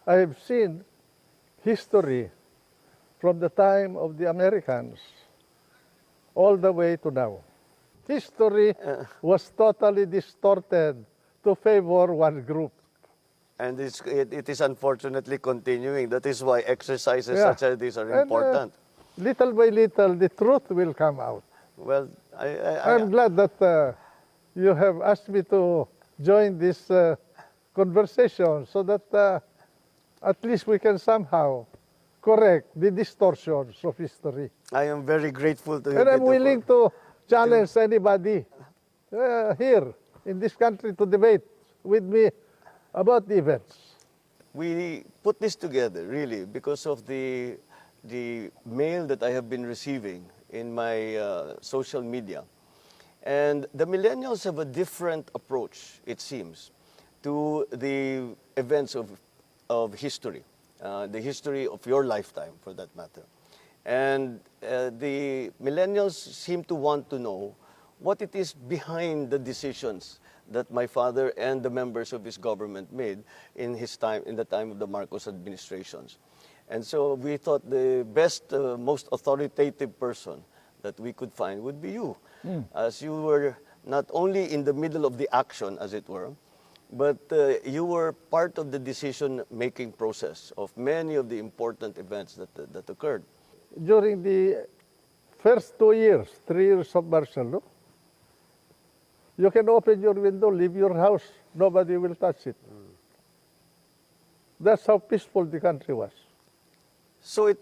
I have seen history from the time of the Americans all the way to now. History was totally distorted to favor one group. And it is unfortunately continuing. That is why exercises Yeah. such as these are And, important. little by little, the truth will come out. Well, I'm glad that you have asked me to join this conversation so that at least we can somehow correct the distortions of history. I am very grateful to you. And I'm Tito, willing to challenge anybody here in this country to debate with me about the events. We put this together really because of the mail that I have been receiving in my social media. And the millennials have a different approach, it seems, to the events of history, the history of your lifetime, for that matter. And the millennials seem to want to know what it is behind the decisions that my father and the members of his government made in the time of the Marcos administrations. And so we thought the best, most authoritative person that we could find would be you, as you were not only in the middle of the action, as it were, but you were part of the decision-making process of many of the important events that occurred. During the first 2 years, 3 years of martial law, you can open your window, leave your house, nobody will touch it. That's how peaceful the country was. So it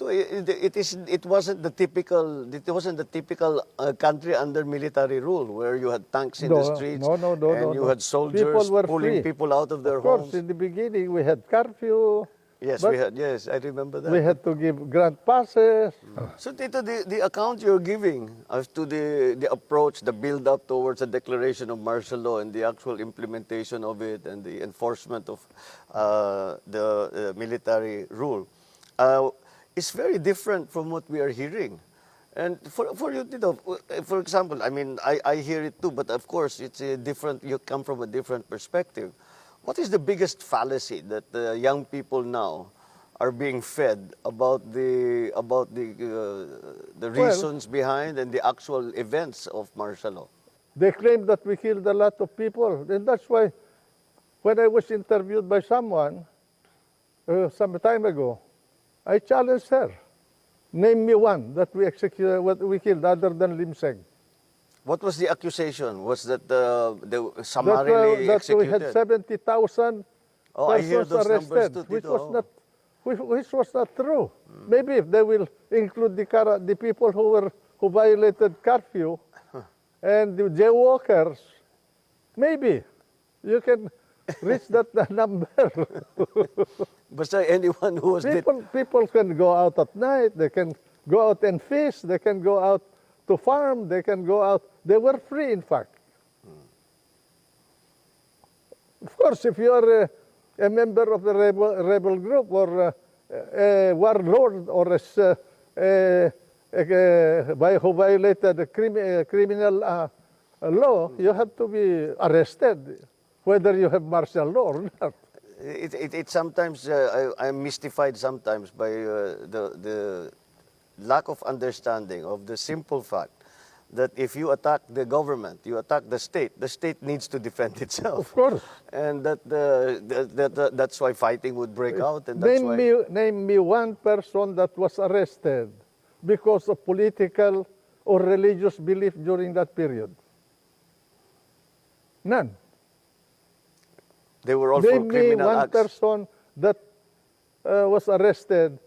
wasn't the typical country under military rule where you had tanks in the streets and you had soldiers pulling people out of their homes. Of course, in the beginning we had curfew. Yes, we had. Yes, I remember that. We had to give grant passes. So, Tito, the account you're giving as to the approach, the build-up towards a declaration of martial law and the actual implementation of it and the enforcement of the military rule is very different from what we are hearing. And for you, Tito, for example, I mean, I hear it too, but of course, it's a different. You come from a different perspective. What is the biggest fallacy that young people now are being fed about the reasons behind and the actual events of martial law? They claim that we killed a lot of people, and that's why when I was interviewed by someone some time ago, I challenged her. Name me one that we executed, what we killed other than Lim Seng. What was the accusation? Was that they summarily executed? That we had 70,000 persons arrested, which was not true. Maybe if they will include the people who violated curfew and the jaywalkers, maybe you can reach that number. But anyone who was people can go out at night. They can go out and fish. They can go out to farm, they can go out. They were free, in fact. Of course, if you are a member of the rebel group or a warlord or who violated the criminal law, you have to be arrested, whether you have martial law or not. It sometimes, I'm mystified sometimes by the lack of understanding of the simple fact that if you attack the government, you attack the state needs to defend itself. Of course. And that's why fighting would break out. And that's name me one person that was arrested because of political or religious belief during that period. None. They were all for criminal acts. Name me one person that was arrested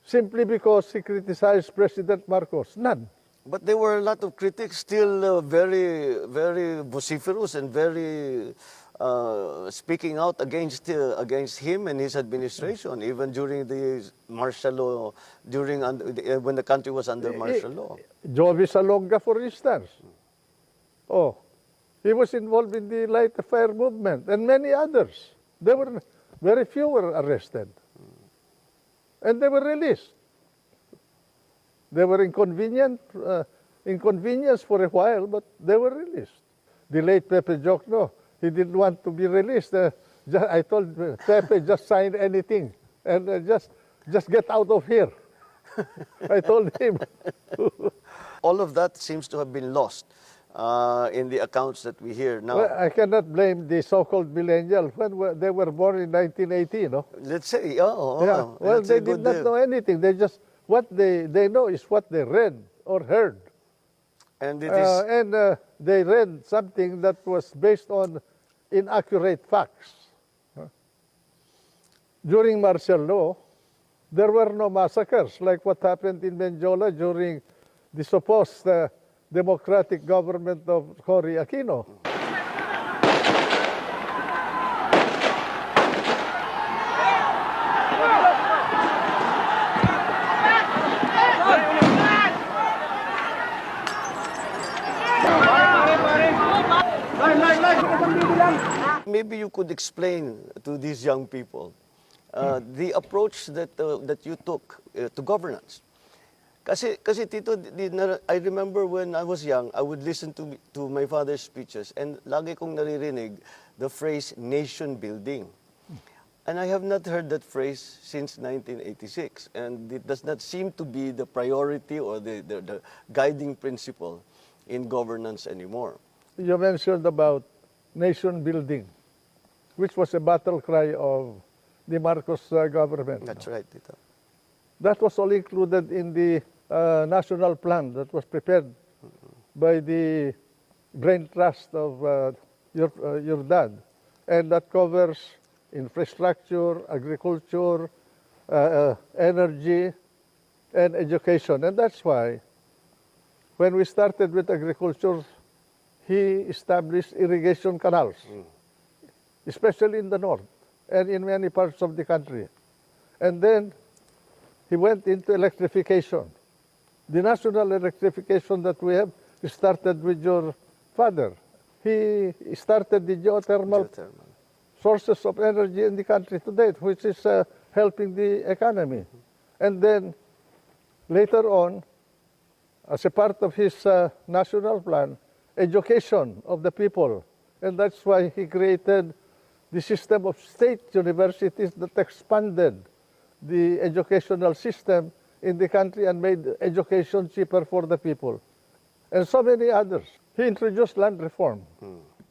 simply because he criticized President Marcos. None. But there were a lot of critics still very, very vociferous and very speaking out against him and his administration, even during the martial law, when the country was under martial law. Jovi Salonga, for instance. Oh, he was involved in the Light the Fire movement and many others. There were very few were arrested. And they were released. They were inconvenienced for a while, but they were released. The late Pepe Jokno, he didn't want to be released. I told Pepe, just sign anything. and just get out of here. I told him. All of that seems to have been lost in the accounts that we hear now. Well, I cannot blame the so-called millennials when they were born in 1980, no? Let's say, Yeah. Well, that's they a did good not know anything. They just, what they know is what they read or heard. And it is, They read something that was based on inaccurate facts. During martial law, there were no massacres like what happened in Menjola during the supposed democratic government of Cory Aquino. maybe you could explain to these young people the approach that you took to governance. Kasi Tito, I remember when I was young, I would listen to my father's speeches and lagi kong naririnig the phrase nation building. And I have not heard that phrase since 1986, and it does not seem to be the priority or the guiding principle in governance anymore. You mentioned about nation building, which was a battle cry of the Marcos government. That's right, Tito. That was all included in the national plan that was prepared by the brain trust of your dad. And that covers infrastructure, agriculture, energy, and education. And that's why when we started with agriculture, he established irrigation canals, especially in the north and in many parts of the country. And then he went into electrification. The national electrification that we have started with your father. He started the geothermal sources of energy in the country today, which is helping the economy. And then later on, as a part of his national plan, education of the people. And that's why he created the system of state universities that expanded the educational system in the country and made education cheaper for the people. And so many others. He introduced land reform.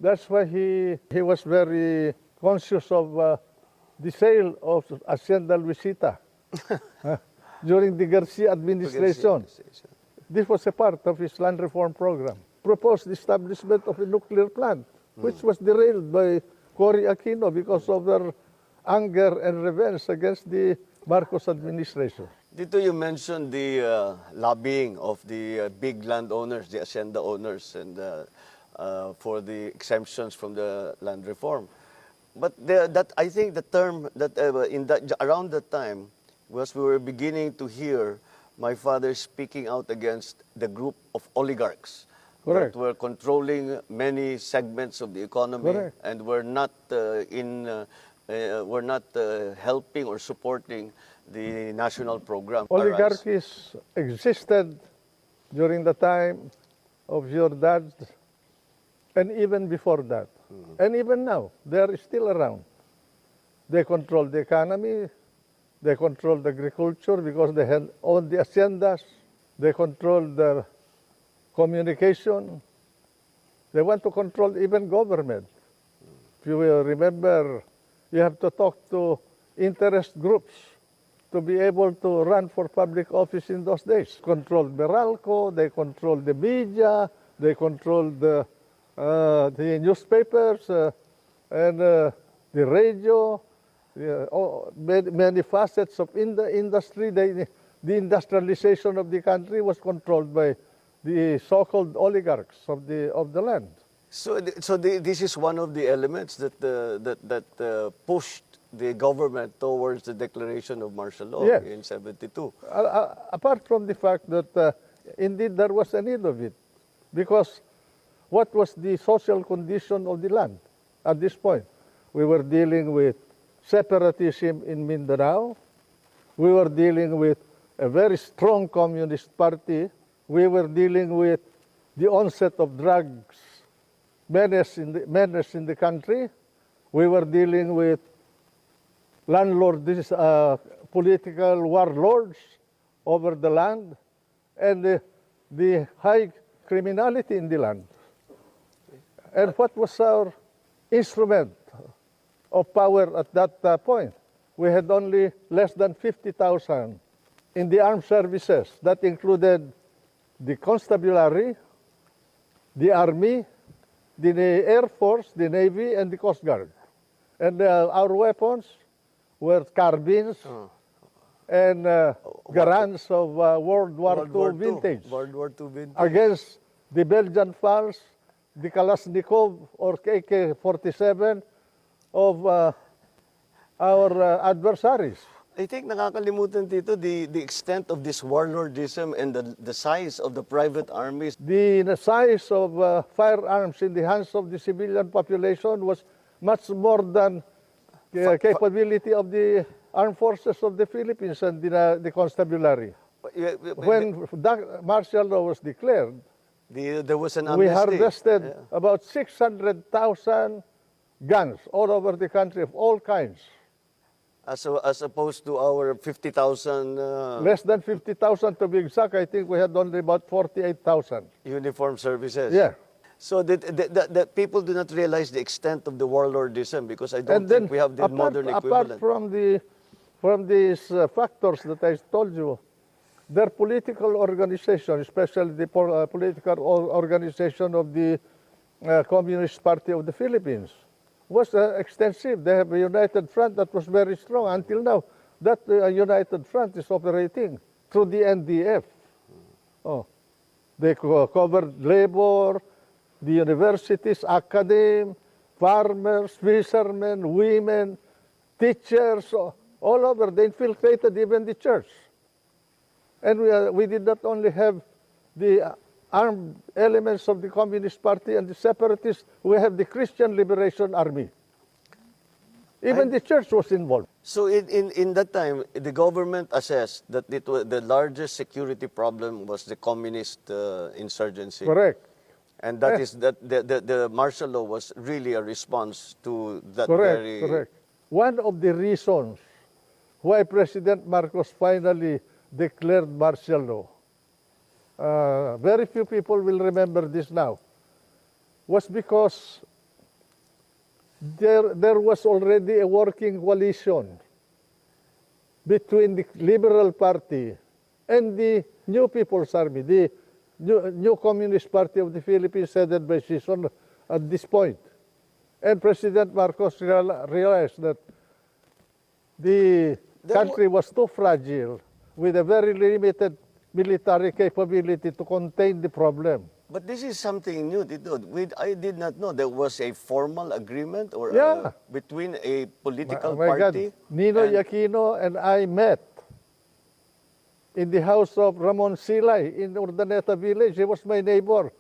That's why he was very conscious of the sale of Hacienda Luisita during the Garcia administration. This was a part of his land reform program. Proposed the establishment of a nuclear plant, which was derailed by Cory Aquino because of their anger and revenge against the Marcos administration. Dito you mentioned the lobbying of the big landowners, the hacienda owners, and for the exemptions from the land reform. But I think the term that around that time was we were beginning to hear my father speaking out against the group of oligarchs. Correct. That were controlling many segments of the economy. Correct. And were not helping or supporting the national program. Oligarchies existed during the time of your dad and even before that. And even now, they are still around. They control the economy, they control the agriculture because they own the haciendas, they control the communication, they want to control even government. If you will remember, you have to talk to interest groups to be able to run for public office in those days. Controlled Meralco, they controlled the media, they controlled the newspapers and the radio, many facets of the industry. The industrialization of the country was controlled by the so-called oligarchs of the land. So this is one of the elements that pushed the government towards the declaration of martial law in 72. Apart from the fact that indeed there was a need of it, because what was the social condition of the land at this point? We were dealing with separatism in Mindanao. We were dealing with a very strong communist party. We were dealing with the onset of drugs menace in the country. We were dealing with these political warlords over the land, and the high criminality in the land. And what was our instrument of power at that point? We had only less than 50,000 in the armed services. That included the constabulary, the army, the Air Force, the Navy, and the Coast Guard. And our weapons were carbines and guns of World War II vintage. World War II vintage. Against the Belgian FALS, the Kalashnikov or AK-47 of our adversaries. I think nakakalimutan dito the extent of this warlordism and the size of the private armies. The size of firearms in the hands of the civilian population was much more than the capability of the armed forces of the Philippines and the constabulary. When martial law was declared, there was an we amnesty. harvested about 600,000 guns all over the country of all kinds. As opposed to our 50,000 Less than 50,000 to be exact. I think we had only about 48,000. uniform services. Yeah. So that people do not realize the extent of the warlordism, because I don't think we have the modern equivalent. Apart from these factors that I told you, their political organization, especially the political organization of the Communist Party of the Philippines, was extensive. They have a united front that was very strong. Until now, that united front is operating through the NDF. Oh, they covered labor, the universities, academe, farmers, fishermen, women, teachers, all over. They infiltrated even the church. And we did not only have the armed elements of the Communist Party and the separatists, we have the Christian Liberation Army. Even the church was involved. So in that time, the government assessed that the largest security problem was the communist insurgency. Correct. And that is that the martial law was really a response to that Correct. One of the reasons why President Marcos finally declared martial law, very few people will remember this now, was because there was already a working coalition between the Liberal Party and the New People's Army, the new Communist Party of the Philippines, headed by Sison at this point. And President Marcos realized that the country was too fragile with a very limited military capability to contain the problem. But this is something new. I did not know there was a formal agreement or between a political party. God. Ninoy Aquino and I met in the house of Ramon Silay in Urdaneta village. He was my neighbor.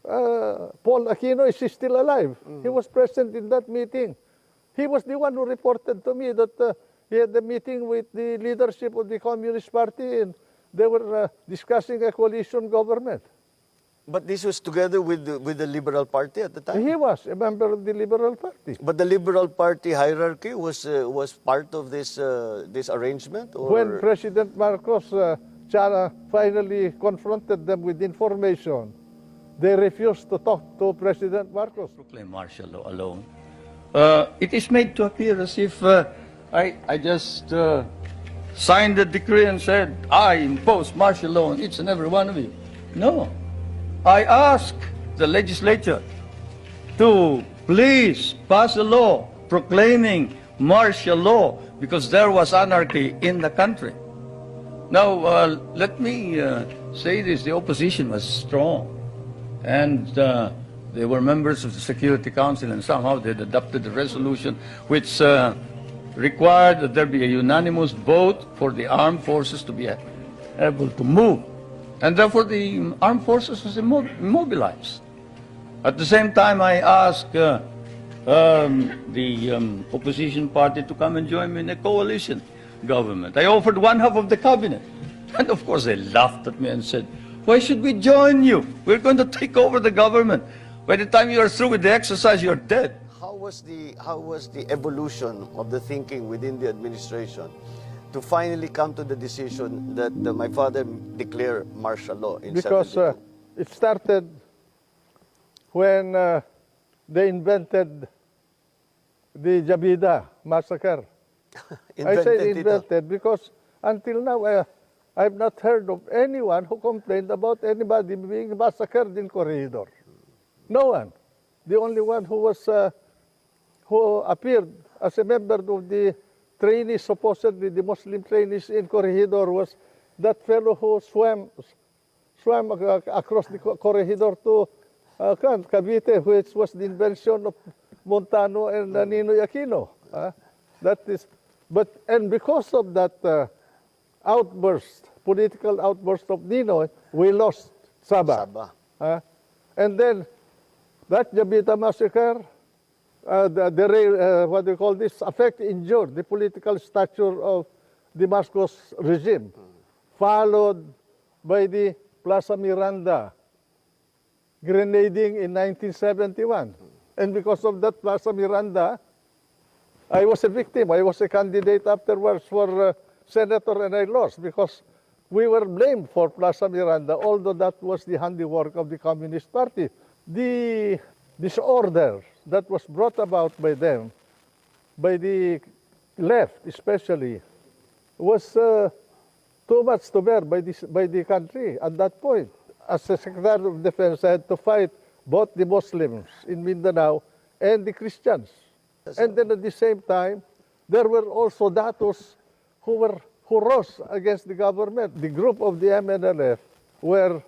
Paul Aquino is still alive. He was present in that meeting. He was the one who reported to me that he had a meeting with the leadership of the Communist Party and they were discussing a coalition government. But this was together with the Liberal Party at the time? He was a member of the Liberal Party. But the Liberal Party hierarchy was part of this arrangement? Or? When President Marcos finally confronted them with information, they refused to talk to President Marcos. Proclaim martial law alone. It is made to appear as if I just signed the decree and said, I impose martial law on each and every one of you. No. I ask the legislature to please pass a law proclaiming martial law because there was anarchy in the country. Now, let me say this. The opposition was strong. And they were members of the Security Council, and somehow they had adopted a resolution which required that there be a unanimous vote for the armed forces to be able to move. And therefore the armed forces was immobilized. At the same time, I asked the opposition party to come and join me in a coalition government. I offered one half of the cabinet. And of course they laughed at me and said, why should we join you? We're going to take over the government. By the time you are through with the exercise, you're dead. How how was the evolution of the thinking within the administration to finally come to the decision that my father declare martial law in Because 72? it started when they invented the Jabida massacre. I say Ito. invented because until now I've not heard of anyone who complained about anybody being massacred in Corregidor. No one. The only one who was who appeared as a member of the trainees, supposedly the Muslim trainees in Corregidor, was that fellow who swam across the Corregidor to Cavite, which was the invention of Montano and Ninoy Aquino. That is, and because of that outburst, political outburst of Ninoy, we lost Sabah. And then that Jabita massacre, what they call this, injured the political stature of the Marcos regime, followed by the Plaza Miranda grenading in 1971. And because of that Plaza Miranda, I was a victim. I was a candidate afterwards for senator, and I lost because we were blamed for Plaza Miranda, although that was the handiwork of the Communist Party. The disorder that was brought about by them, by the left especially, was too much to bear by the country at that point. As a Secretary of Defense, I had to fight both the Muslims in Mindanao and the Christians. And then at the same time, there were also datos who rose against the government. The group of the MNLF were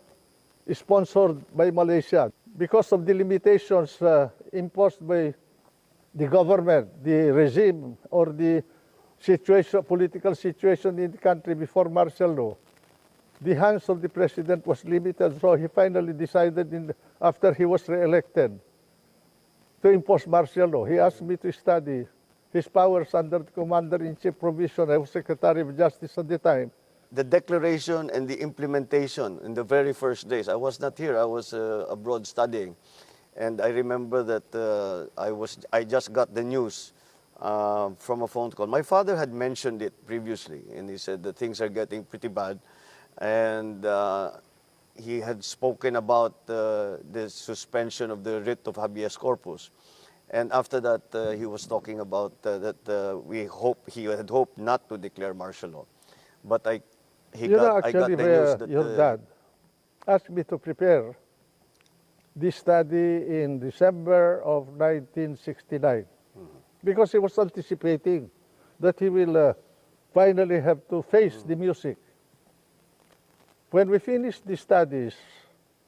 sponsored by Malaysia because of the limitations imposed by the government, the regime, or the political situation in the country before martial law. The hands of the president was limited, so he finally decided, after he was re-elected, to impose martial law. He asked me to study his powers under the Commander-in-Chief provision. I was Secretary of Justice at the time. The declaration and the implementation in the very first days. I was not here. I was abroad studying. And I remember that I just got the news from a phone call. My father had mentioned it previously, and he said that things are getting pretty bad. And he had spoken about the suspension of the writ of habeas corpus. And after that, he was talking about that he had hoped not to declare martial law. But I got the news that your dad asked me to prepare this study in December of 1969 because he was anticipating that he will finally have to face the music. When we finished the studies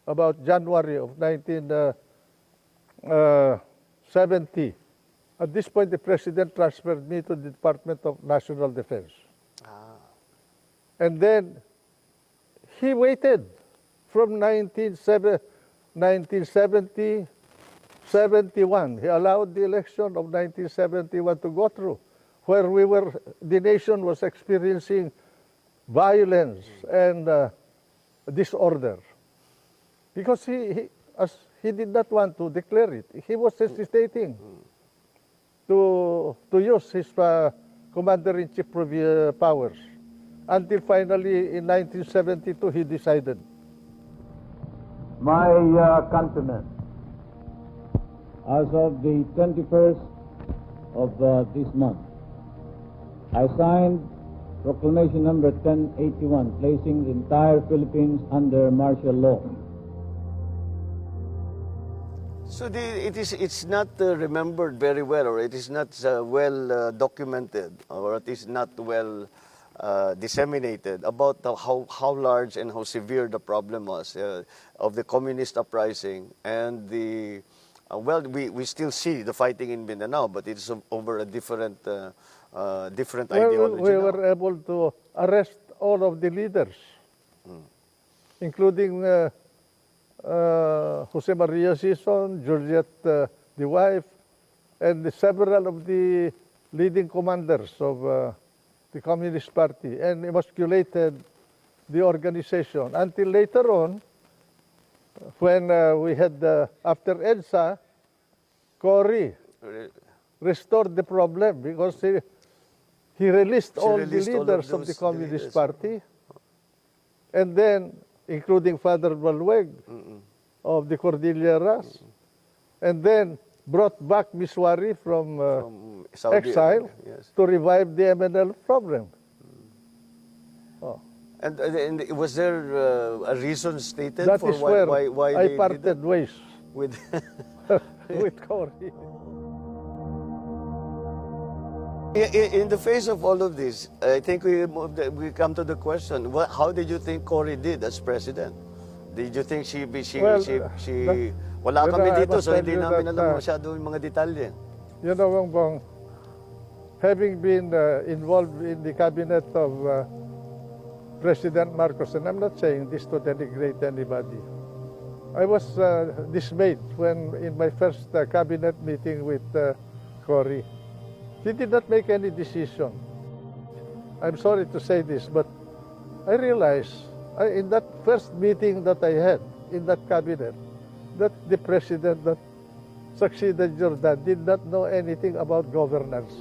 about January of 1970, at this point the President transferred me to the Department of National Defense. And then he waited from 1970, 71. He allowed the election of 1971 to go through, where the nation was experiencing violence and disorder. Because he did not want to declare it. He was hesitating to use his Commander-in-Chief powers. Until finally, in 1972, he decided. My countrymen, as of the 21st of this month, I signed Proclamation number 1081, placing the entire Philippines under martial law. So it's not remembered very well, or it is not well documented, or it is not well disseminated about how large and how severe the problem was of the communist uprising and the we still see the fighting in Mindanao, but it's over a different ideology. We were able to arrest all of the leaders, including Jose Maria Sison, Georgette, the wife, and several of the leading commanders of the Communist Party, and emasculated the organization until later on, when we had, after EDSA, Cory restored the problem because he released all released the all of leaders of the those Communist leaders. Party, and then, including Father Balweg of the Cordilleras, and then brought back Miswari from Saudi exile Arabia, yes. to revive the MNL problem. Oh. And was there a reason stated That for is where why I they did parted that? ways With with Cory. in the face of all of this, I think we come to the question: how did you think Cory did as president? Did you think wala kami I dito, must so tell hindi you namin that, alam masyado yung mga detalye. You know, Bongbong, having been involved in the cabinet of President Marcos, and I'm not saying this to denigrate anybody, I was dismayed when in my first cabinet meeting with Cory, he did not make any decision. I'm sorry to say this, but I realized in that first meeting that I had in that cabinet, that the president that succeeded Jordan did not know anything about governance.